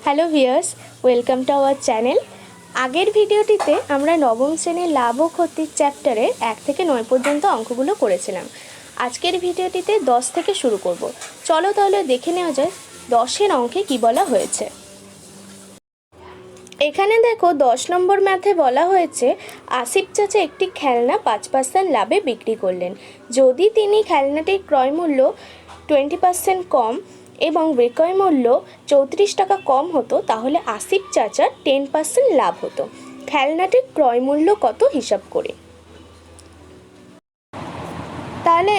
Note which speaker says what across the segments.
Speaker 1: Hello viewers, welcome to our channel. আগের ভিডিওটিতে আমরা নবম শ্রেণীর লাভ ও ক্ষতির চ্যাপ্টারে 1 থেকে 9 পর্যন্ত অঙ্কগুলো করেছিলাম। আজকের ভিডিওটিতে 10 থেকে শুরু করব। চলো তাহলে দেখে নেওয়া যায় 10-এর অঙ্কে কি বলা হয়েছে। এখানে দেখো 10 নম্বর ম্যাথে বলা হয়েছে আসিফ চাচা একটি খেলনা 5% লাভে বিক্রি করলেন। যদি তিনি খেলনাটির ক্রয় মূল্য 20% কম এবং বিক্রয় মূল্য 34 টাকা কম হতো, তাহলে আসিফ চাচার 10% লাভ হতো। খেলনাটির ক্রয় মূল্য কত হিসাব করে। তাহলে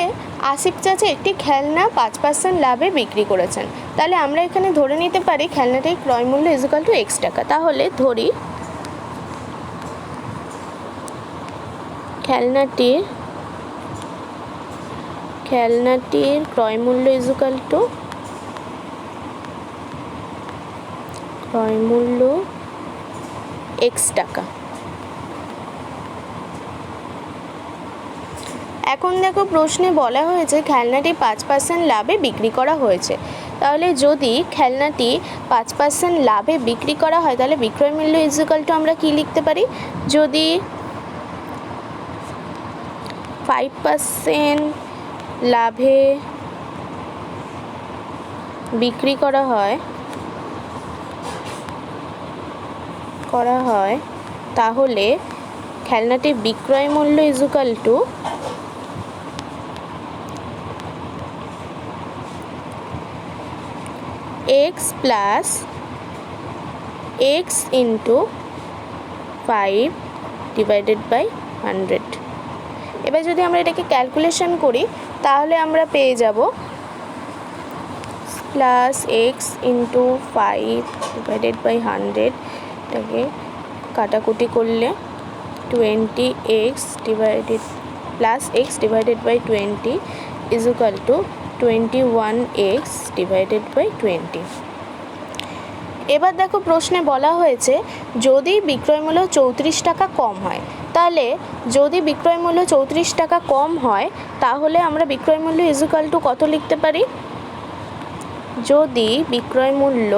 Speaker 1: আসিফ চাচা একটি খেলনা 5% লাভে বিক্রি করেছেন। তাহলে আমরা এখানে ধরে নিতে পারি খেলনাটির ক্রয় মূল্য ইকুয়াল টু x টাকা। তাহলে ধরি খেলনাটির ক্রয় মূল্য ইকুয়াল টু x টাকা। এখন দেখো প্রশ্নে বলা হয়েছে খেলনাটি 5% লাভে বিক্রি করা হয়েছে। তাহলে যদি খেলনাটি 5% লাভে বিক্রি করা হয়, তাহলে বিক্রয় মূল্য ইকুয়াল টু আমরা কি লিখতে পারি, যদি 5% লাভে বিক্রি করা হয় তাহলে খেলনাটির বিক্রয় মূল্য equal to x plus x into 5 divided by 100। এবার যদি আমরা এটাকে ক্যালকুলেশন করি তাহলে আমরা পেয়ে যাব plus x into 5 divided by 100, এটাকে কাটাকুটি করলে 20x divided plus x divided by 20 is equal to 21x divided by 20। এবার দেখো প্রশ্নে বলা হয়েছে যদি বিক্রয় মূল্য 34 টাকা কম হয়, তাহলে যদি বিক্রয় মূল্য 34 টাকা কম হয় তাহলে আমরা বিক্রয় মূল্য ইকুয়াল টু কত লিখতে পারি, যদি বিক্রয় মূল্য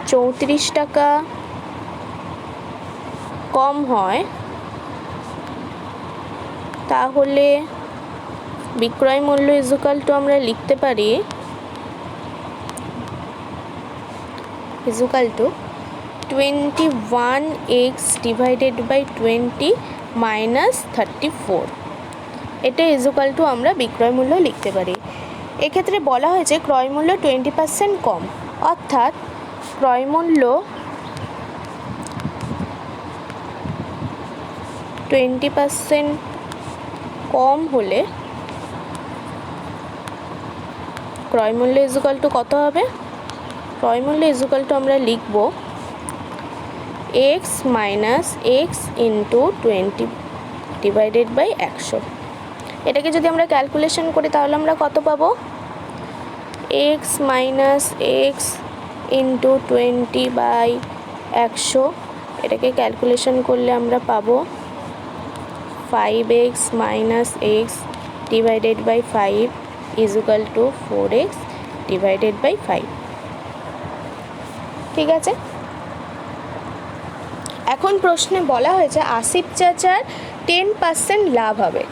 Speaker 1: 34 টাকা কম হয় তাহলে বিক্রয় মূল্য ইকুয়াল টু আমরা লিখতে পারি equal to 21x divided by 20 minus 34। এটা ইকুয়াল টু আমরা বিক্রয় মূল্য লিখতে পারি। এক্ষেত্রে বলা হয়েছে ক্রয় মূল্য 20% কম, অর্থাৎ ক্রয় মূল্য 20% কম হলে ক্রয় মূল্য ইকুয়াল টু কত হবে, ক্রয় মূল্য ইকুয়াল টু আমরা লিখব x minus x into 20 divided by 100। এটাকে যদি আমরা ক্যালকুলেশন করি তাহলে আমরা কত পাবো, x minus x into 20 by 100। এটাকে ক্যালকুলেশন করলে আমরা পাবো 5x minus x divided by 5 is equal to 4x divided by 5। ঠিক আছে। এখন প্রশ্নে বলা হয়েছে আসিফ চাচার 10% লাভ হবে।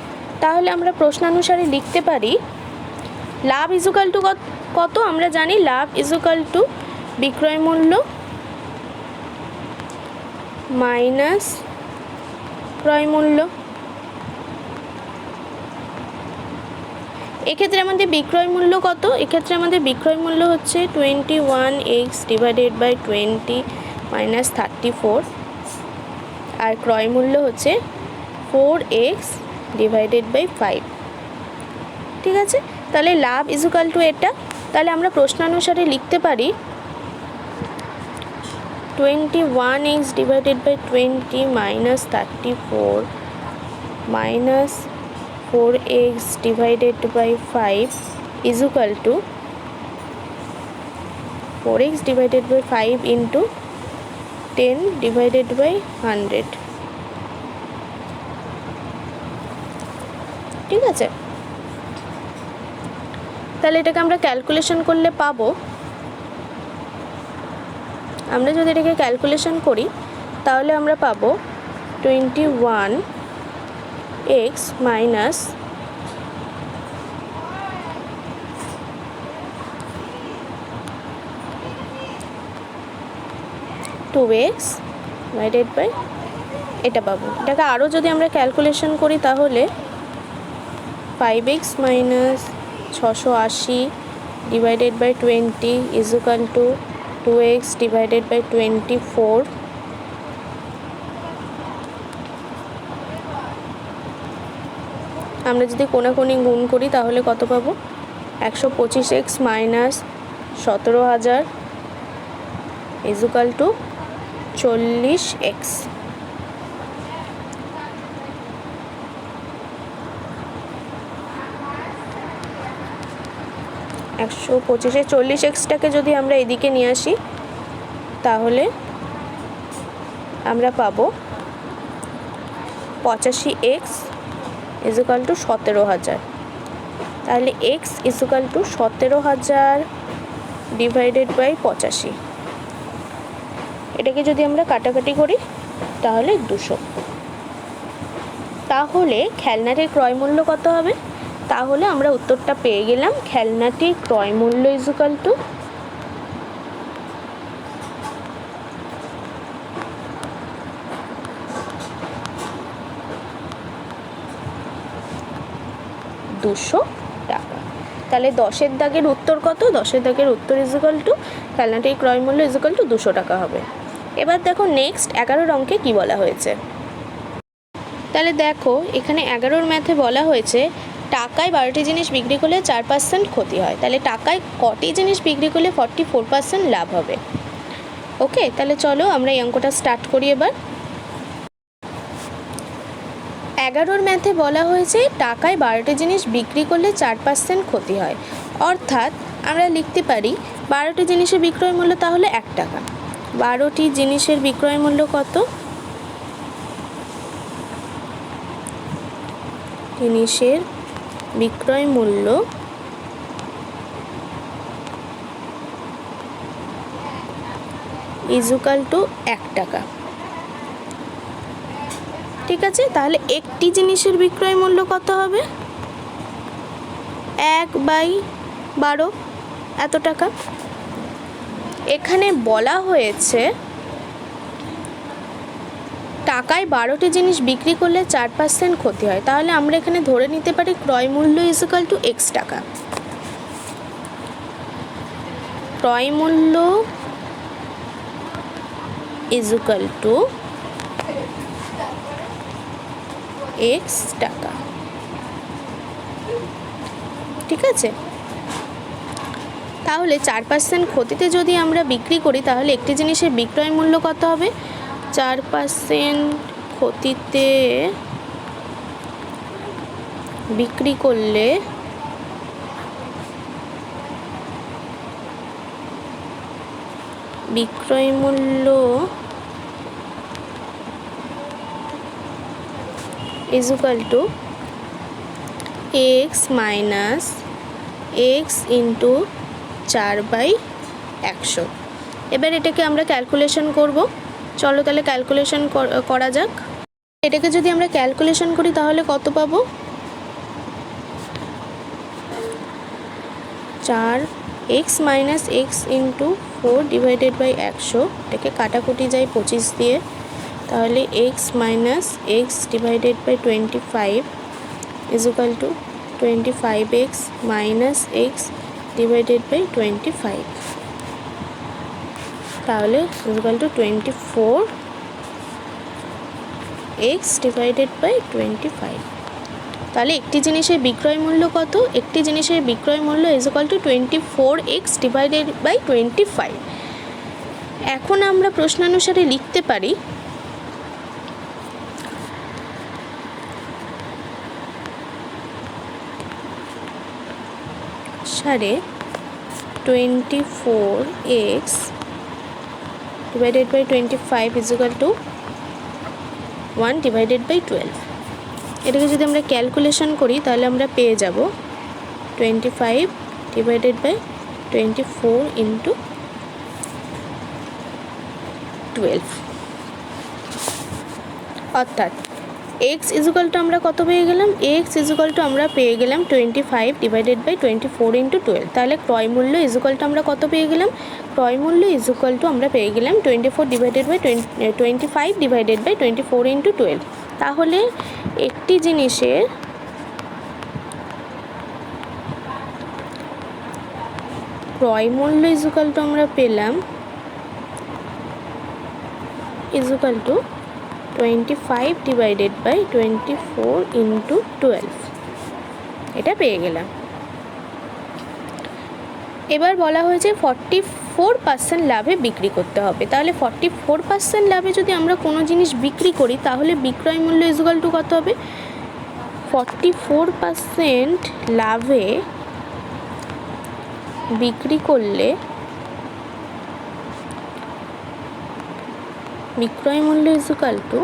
Speaker 1: তাহলে আমরা প্রশ্নানুসারে লিখতে পারি লাভ ইকুয়াল টু কত, আমরা জানি লাভ ইকুয়াল টু বিক্রয় মূল্য মাইনাস ক্রয় মূল্য। এক্ষেত্রে আমাদের বিক্রয় মূল্য কত, এক্ষেত্রে আমাদের বিক্রয় মূল্য হচ্ছে 21x ডিভাইডেড বাই 20 মাইনাস 34, আর ক্রয় মূল্য হচ্ছে 4x ডিভাইডেড বাই 5। ঠিক আছে, তাহলে লাভ ইকুয়াল টু এটা। তাহলে আমরা প্রশ্নানুসারে লিখতে পারি 21x divided by 20 minus 34 minus 4x divided by 5 is equal to 4x divided by 5 into 10 divided by 100। ঠিক আছে, তাহলে এটাকে আমরা ক্যালকুলেশন করলে পাবো আমরা যদি এটাকে ক্যালকুলেশন করি তাহলে আমরা পাবো 21x minus 2x divided by এটা পাবো। এটাকে আরও যদি আমরা ক্যালকুলেশন করি তাহলে 5x minus 680 divided by 20 is equal to 2x divided by 24। আমরা যদি কোনাকুনি গুণ করি তাহলে কত পাবো? 125x minus 17,000 is equal two 40x। 125-এ 40xটাকে যদি আমরা এদিকে নিয়ে আসি তাহলে আমরা পাবো 85x ইজ ইকুয়াল টু 17,000। তাহলে x is equal to 17,000 divided by 85। এটাকে যদি আমরা কাটাকাটি করি তাহলে 200। তাহলে খেলনাটির ক্রয় মূল্য কত হবে? তাহলে আমরা উত্তরটা পেয়ে গেলাম, খেলনাটির ক্রয় মূল্য ইজ ইকুয়াল টু 200 টাকা। তাহলে 10-এর দাগের উত্তর কত? 10-এর দাগের উত্তর ইজ ইকুয়াল টু খেলনাটির ক্রয় মূল্য ইজ ইকুয়াল টু 200 টাকা হবে। এবার দেখো নেক্সট 11 অঙ্কে কি বলা হয়েছে। তাহলে দেখো এখানে 11 ম্যাথে বলা হয়েছে টাকায় 12টি জিনিস বিক্রি করলে 4% ক্ষতি হয়। তাহলে টাকায় কটি জিনিস বিক্রি করলে 44% লাভ হবে? ওকে, তাহলে চলো আমরা এই অঙ্কটা স্টার্ট করি। এবার 11 ম্যাথে বলা হয়েছে টাকায় 12টি জিনিস বিক্রি করলে 4% ক্ষতি হয়। অর্থাৎ আমরা লিখতে পারি 12টি জিনিসের বিক্রয় মূল্য তাহলে 1 টাকা। 12টি জিনিসের বিক্রয় মূল্য কত? জিনিসের বিক্রয় মূল্য ইজ ইকুয়াল টু 1 টাকা। ঠিক আছে, তাহলে একটি জিনিসের বিক্রয় মূল্য কত হবে? 1/12 এত টাকা। এখানে বলা হয়েছে টাকায় 12টি জিনিস বিক্রি করলে 4% ক্ষতি হয়। তাহলে আমরা এখানে ধরে নিতে পারি ক্রয় মূল্য ইজ ইকুয়াল টু x টাকা। ক্রয় মূল্য ইজ ইকুয়াল টু x টাকা। ঠিক আছে, তাহলে 4% ক্ষতিতে যদি আমরা বিক্রি করি তাহলে একটি জিনিসের বিক্রয় মূল্য কত হবে? 4% ক্ষতিতে বিক্রি করলে বিক্রয় মূল্য is equal to x minus x into 4/100। এবার এটাকে আমরা ক্যালকুলেশন করব। চলো তাহলে ক্যালকুলেশন করা যাক। এটাকে যদি আমরা ক্যালকুলেশন করি তাহলে কত পাবো? 4x minus x into 4 divided by 100। এটাকে কাটাকুটি যায় 25 দিয়ে, তাহলে x minus x divided by 25 is equal to 25x minus x divided by 25। তাহলে is equal to 24x divided by 25। তাহলে একটি জিনিসের বিক্রয় মূল্য কত? একটি জিনিসের বিক্রয় মূল্য is equal to 24x divided by 25। এখন আমরা প্রশ্নানুসারে লিখতে পারি সারে 24x divided by 25 is equal to 1 divided by 12। এটাকে যদি আমরা ক্যালকুলেশন করি তাহলে আমরা পেয়ে যাব 25 ডিভাইডেড বাই 24 ইন্টু 12। অর্থাৎ এক্স ইজুকাল টু আমরা কত পেয়ে গেলাম, এক্স ইজুকাল টু আমরা পেয়ে গেলাম 25 ডিভাইডেড বাই 24 ইন্টু 12। তাহলে ক্রয় মূল্য ইজুকাল টু আমরা কত পেয়ে গেলাম, ক্রয় মূল্য ইজুকাল টু আমরা পেয়ে গেলাম 24 divided by 25 divided by 24 into 12। তাহলে একটি জিনিসের ক্রয় মূল্য ইজুকাল টু আমরা পেলাম is equal to 25 divided by 24 into 12, এটা পেয়ে গেলাম। এবার বলা হয়েছে 44% লাভে বিক্রি করতে হবে। তাহলে 44% লাভে যদি আমরা কোনো জিনিস বিক্রি করি তাহলে বিক্রয় মূল্য ইজুকাল টু কত হবে, 44% লাভে বিক্রি করলে বিক্রয় মূল্য is equal to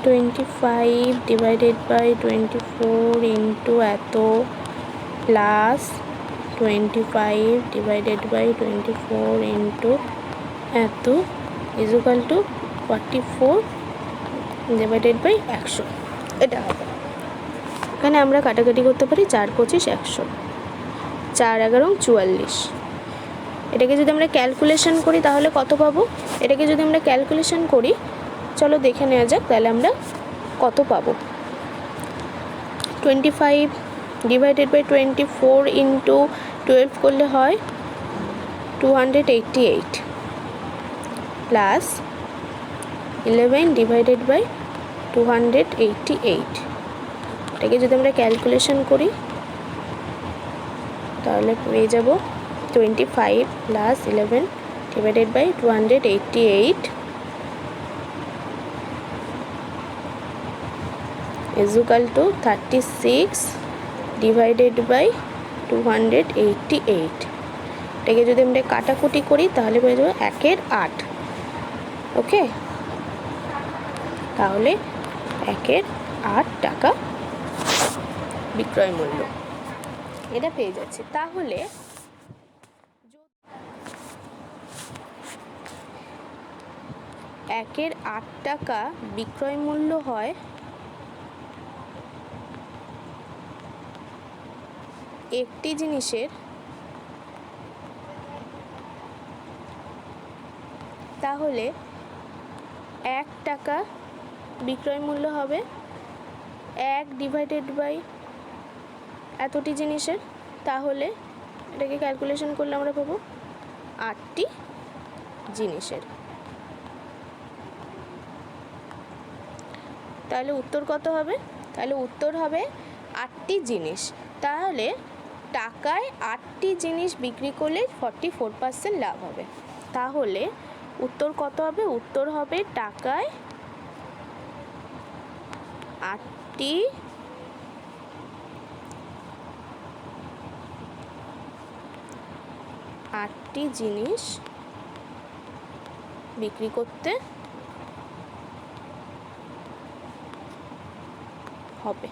Speaker 1: 25 divided by 24 into এত প্লাস 25 ডিভাইডেড বাই 24 ইন্টু এত ইজুকাল টু 44 ডিভাইডেড বাই 100, এটা হবে। এখানে আমরা কাটাকাটি করতে পারি 4 25 100, 4 11 44। এটাকে যদি আমরা ক্যালকুলেশন করি তাহলে কত পাবো, এটাকে যদি আমরা ক্যালকুলেশন করি চলো দেখে নেওয়া যাক তাহলে আমরা কত পাবো। 25 ডিভাইডেড বাই 24 ইন্টু 12 করলে হয় 288 প্লাস 11 ডিভাইডেড বাই 288। এটাকে যদি আমরা ক্যালকুলেশন করি তাহলে পেয়ে যাব 25 plus 11 divided by 288 is equal to 36 divided by 288। এটাকে যদি আমরা কাটাকুটি করি তাহলে পেয়ে যাবো 1 8। ওকে, তাহলে 1 8 টাকা বিক্রয় মূল্য এটা পেয়ে যাচ্ছে। তাহলে 1 8 টাকা বিক্রয় মূল্য হয় একটি জিনিসের, তাহলে 1 টাকা বিক্রয় মূল্য হবে 1 ডিভাইডেড বাই এতটি জিনিসের। তাহলে এটাকে ক্যালকুলেশন করলে আমরা পাবো 8টি জিনিসের। তাহলে উত্তর কত হবে, তাহলে উত্তর হবে 8টি জিনিস। তাহলে টাকায় 8টি জিনিস বিক্রি করলে 44% লাভ হবে। তাহলে উত্তর কত হবে, উত্তর হবে টাকায় 8টি জিনিস বিক্রি করতে হবে।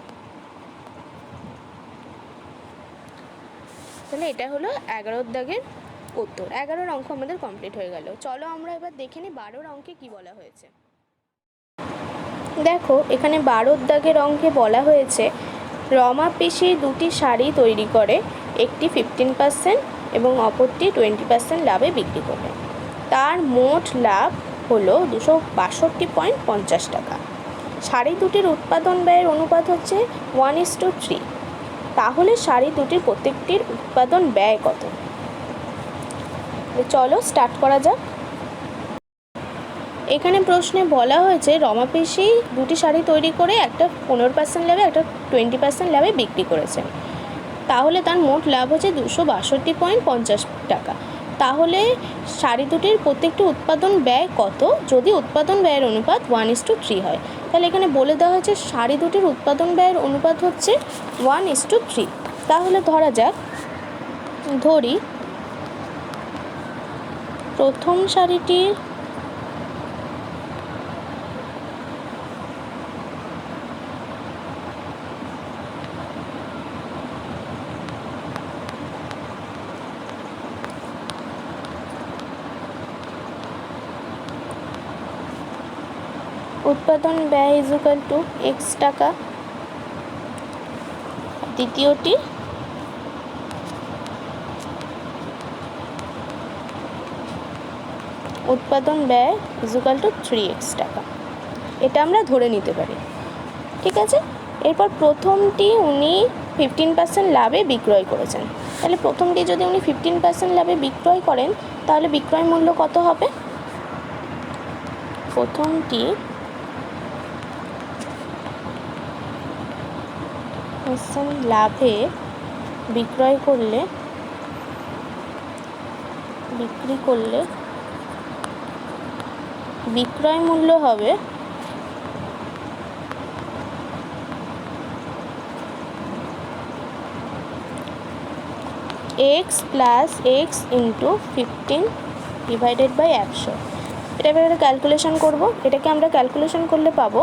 Speaker 1: তাহলে এটা হলো 11 দাগের উত্তর। 11 অঙ্ক আমাদের কমপ্লিট হয়ে গেল। চলো আমরা এবার দেখে নিই 12 অঙ্কে কি বলা হয়েছে। দেখো এখানে 12 দাগের অঙ্কে বলা হয়েছে রমা পিসি দুটি শাড়ি তৈরি করে, একটি 15% এবং অপরটি 20% লাভে বিক্রি করে। তার মোট লাভ হলো 262.50 টাকা। শাড়ি দুটির উৎপাদন ব্যয়ের অনুপাত হচ্ছে 1:3। তাহলে শাড়ি দুটির প্রত্যেকটির উৎপাদন ব্যয় কত? চলো স্টার্ট করা যাক। এখানে প্রশ্নে বলা হয়েছে রমা পিসি দুটি শাড়ি তৈরি করে, একটা 15% লাভে একটা 20% লাভে বিক্রি করেছে। তাহলে তার মোট লাভ হচ্ছে 262.50 টাকা। তাহলে শাড়ি দুটির প্রত্যেকটি উৎপাদন ব্যয় কত যদি উৎপাদন ব্যয়ের অনুপাত 1:3 হয়? তাহলে এখানে বলে দেওয়া হয়েছে শাড়ি দুটির উৎপাদন ব্যয়ের অনুপাত হচ্ছে 1:3। তাহলে ধরা যাক, ধরি প্রথম শাড়িটির উৎপাদন ব্যয় ইজ ইকুয়াল টু এক্স টাকা। দ্বিতীয়টি উৎপাদন ব্যয় ইজ ইকুয়াল টু 3x টাকা, এটা আমরা ধরে নিতে পারি। ঠিক আছে, এরপর প্রথমটি উনি 15% লাভে বিক্রয় করেছেন। তাহলে প্রথমটি যদি উনি 15% লাভে বিক্রয় করেন তাহলে বিক্রয় মূল্য কত হবে? প্রথমটি লাভে বিক্রি করলে বিক্রয় মূল্য হবে x plus x into 15 divided by 100। এটা এবারে ক্যালকুলেশন করব। এটাকে আমরা ক্যালকুলেশন করলে পাবো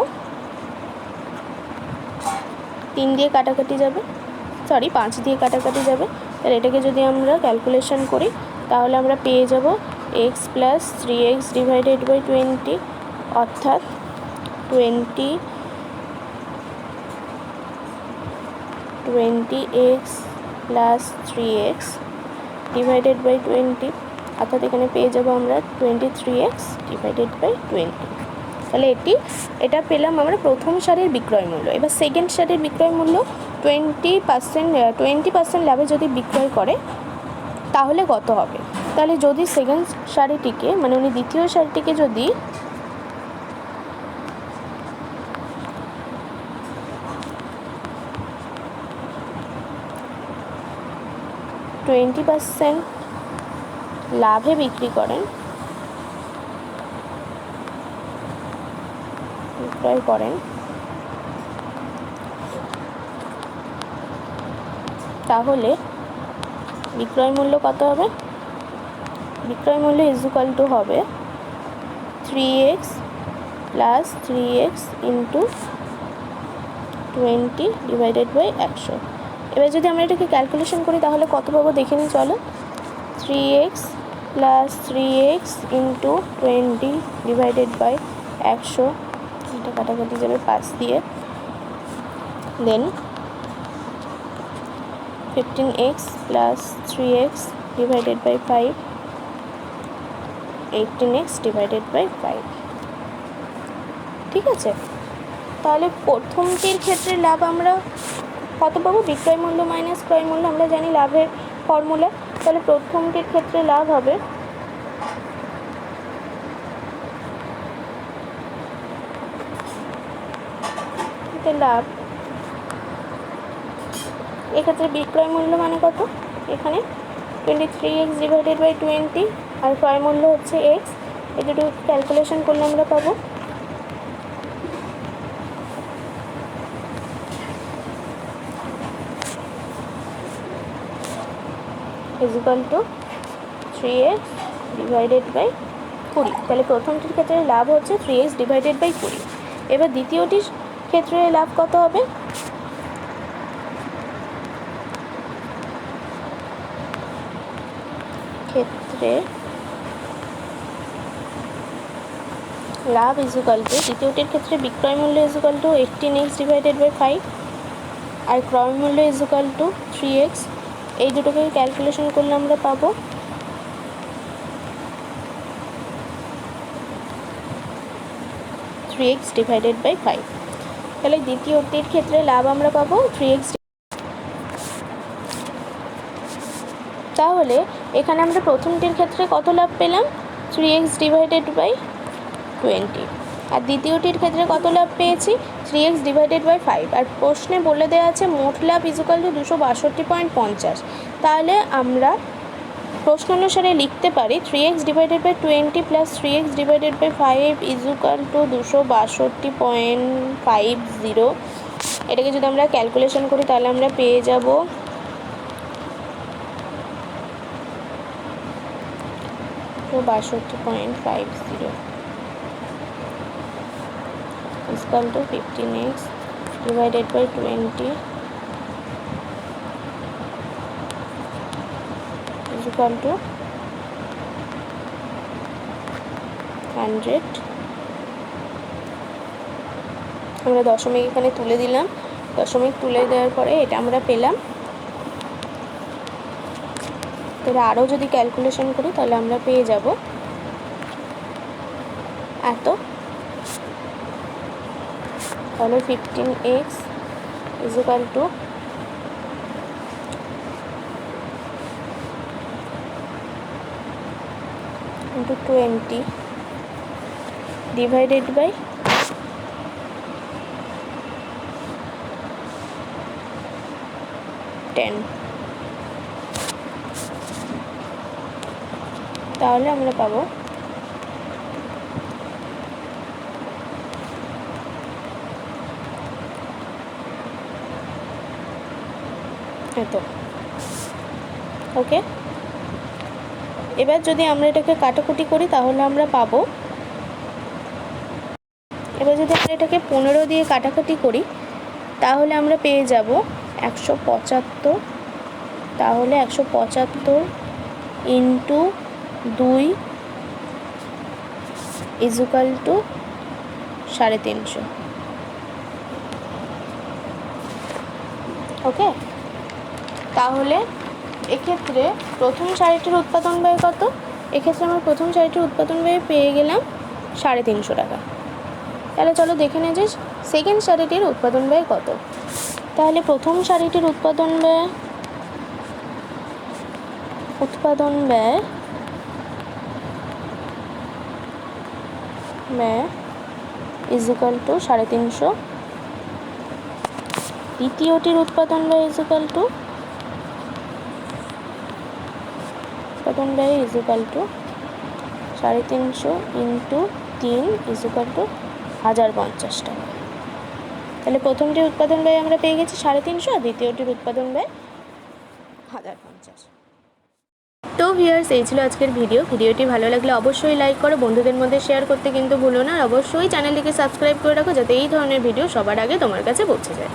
Speaker 1: 3 দিয়ে কাটাকাটি যাবে, 5 দিয়ে কাটাকাটি যাবে। তাহলে এটাকে যদি আমরা ক্যালকুলেশন করি তাহলে আমরা পেয়ে যাব x plus 3x divided by 20, অর্থাৎ 20x plus 3x divided by 20, অর্থাৎ এখানে পেয়ে যাব আমরা 23x ডিভাইডেড বাই 20। তাহলে এটা পেলাম আমরা প্রথম সারির বিক্রয় মূল্য। এবার সেকেন্ড সারির বিক্রয় মূল্য 20% লাভে যদি বিক্রয় করে তাহলে কত হবে? তাহলে যদি সেকেন্ড সারিটিকে মানে উনি দ্বিতীয় সারিটিকে যদি 20% লাভে বিক্রয় করেন তাহলে বিক্রয় মূল্য কত হবে? বিক্রয় মূল্য ইজ ইকুয়াল টু হবে 3x plus 3x into 20 divided by 100। এবার যদি আমরা এটাকে ক্যালকুলেশন করি তাহলে কত পাবো দেখে নিই চলো। 3x plus 3x into 20 divided by 100, এটা কাটাকাটি যাবে 5 দিয়ে, then 15x plus 3x divided by 5, 18x divided by 5। ঠিক আছে, তাহলে প্রথমটির ক্ষেত্রে লাভ আমরা কত পাবো? বিক্রয় মূল্য মাইনাস ক্রয় মূল্য, আমরা জানি লাভের ফর্মুলা। তাহলে প্রথমটির ক্ষেত্রে লাভ হবে এক্ষেত্রে বিক্রয় মূল্য মানে কত? এখানে 23x ডিভাইডেড বাই 20 আর ক্রয় মূল্য হচ্ছে x। এই দুটো ক্যালকুলেশন করলে আমরা পাবো is equal to 3x divided by 20। তাহলে প্রথমটির ক্ষেত্রে লাভ হচ্ছে 3x ডিভাইডেড বাই 20। এবার দ্বিতীয়টির ক্ষেত্রে লাভ কত হবে? ক্ষেত্রে লাভ ইজ ইকুয়াল টু, দ্বিতীয়টির ক্ষেত্রে বিক্রয় মূল্য is equal to 18x divided by 5 আর ক্রয় মূল্য ইজ ইকুয়াল টু 3x। এই দুটোকে ক্যালকুলেশন করলে আমরা পাবো 3x ডিভাইডেড বাই 5। তাহলে দ্বিতীয়টির ক্ষেত্রে লাভ আমরা পাবো 3x। তাহলে এখানে আমরা প্রথমটির ক্ষেত্রে কত লাভ পেলাম? 3x ডিভাইডেড বাই 20, আর দ্বিতীয়টির ক্ষেত্রে কত লাভ পেয়েছি? 3x divided by 5। আর প্রশ্নে বলে দেওয়া আছে মোট লাভ ইজ ইকুয়াল টু 262.50। তাহলে আমরা প্রশ্ন অনুসারে লিখতে পারি 3x divided by 20 plus 3x divided by 5 is equal to 262.50। এটাকে যদি আমরা ক্যালকুলেশন করি তাহলে আমরা পেয়ে যাব 262.50 is equal to 15x divided by 20 is equal to 100 আমরা দশমিক এখানে তুলে দিলাম। দশমিক তুলে দেওয়ার পরে এটা আমরা পেলাম। তাহলে আরও যদি ক্যালকুলেশন করি তাহলে আমরা পেয়ে যাব এত। তাহলে 15x = into 20 divided by 10। তাহলে আমরা পাবো এত। ওকে, এবার যদি আমরা এটাকে কাটাকুটি করি তাহলে আমরা পাবো, এবার যদি আমরা এটাকে 15 দিয়ে কাটাকাটি করি তাহলে আমরা পেয়ে যাব 175। তাহলে 175 ইন্টু 2 = 350। ওকে, তাহলে এক্ষেত্রে প্রথম শাড়িটির উৎপাদন ব্যয় কত? এক্ষেত্রে আমরা প্রথম শাড়িটির উৎপাদন ব্যয় পেয়ে গেলাম 350 টাকা। তাহলে চলো দেখে নেওয়া যাক সেকেন্ড শাড়িটির উৎপাদন ব্যয় কত। তাহলে প্রথম শাড়িটির উৎপাদন ব্যয় = 350। দ্বিতীয়টির উৎপাদন ব্যয় = 350 ইন্টু 3 = 1050 টাকা। তাহলে প্রথমটির উৎপাদন ব্যয় আমরা পেয়ে গেছি 350 আর দ্বিতীয়টির উৎপাদন ব্যয় 1050। তো ভিউয়ার্স, এই ছিল আজকের ভিডিওটি ভালো লাগলে অবশ্যই লাইক করো, বন্ধুদের মধ্যে শেয়ার করতে কিন্তু ভুলো না। আর অবশ্যই চ্যানেলটিকে সাবস্ক্রাইব করে রাখো যাতে এই ধরনের ভিডিও সবার আগে তোমার কাছে পৌঁছে যায়।